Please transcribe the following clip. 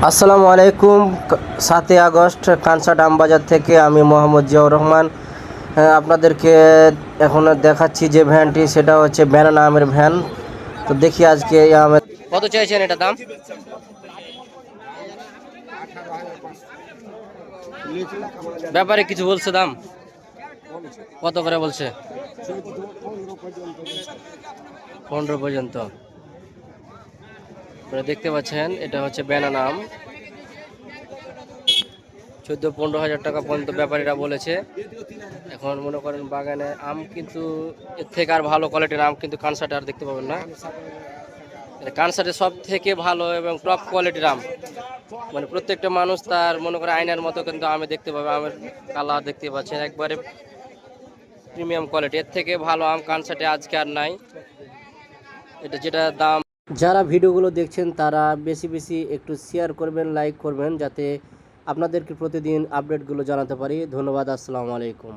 আসসালামু আলাইকুম। 7 আগস্ট কানসাট আমবাজার থেকে আমি মোহাম্মদ জিয়াউর রহমান আপনাদেরকে এখন দেখাচ্ছি যে ভ্যানটি, সেটা হচ্ছে ব্যানানা আমের ভ্যান। তো দেখি আজকে এই আমের কত চাইছেন এটা দাম? ব্যাপারে কিছু বলছে দাম কত করে বলছে? 15 পর্যন্ত। আপনারা দেখতে পাচ্ছেন এটা হচ্ছে ব্যানানা আম। 14-15 হাজার টাকা পর্যন্ত ব্যাপারীরা বলেছে। এখন মনে করেন বাগানে আম কিন্তু এর থেকে আর ভালো কোয়ালিটির আম কিন্তু কানসাটে আর দেখতে পাবেন না। কানসাটে সব থেকে ভালো এবং টপ কোয়ালিটির আম, মানে প্রত্যেকটা মানুষ তার মনে করে আয়নার মতো কিন্তু আমে দেখতে পাবে। আমের কালার দেখতে পাচ্ছেন একবারে প্রিমিয়াম কোয়ালিটি। এর থেকে ভালো আম কানসাটে আজকে আর নাই। এটা যেটা দাম, যারা ভিডিওগুলো দেখছেন তারা বেশি বেশি একটু শেয়ার করবেন, লাইক করবেন, যাতে আপনাদেরকে প্রতিদিন আপডেটগুলো জানাতে পারি। ধন্যবাদ। আসসালামু আলাইকুম।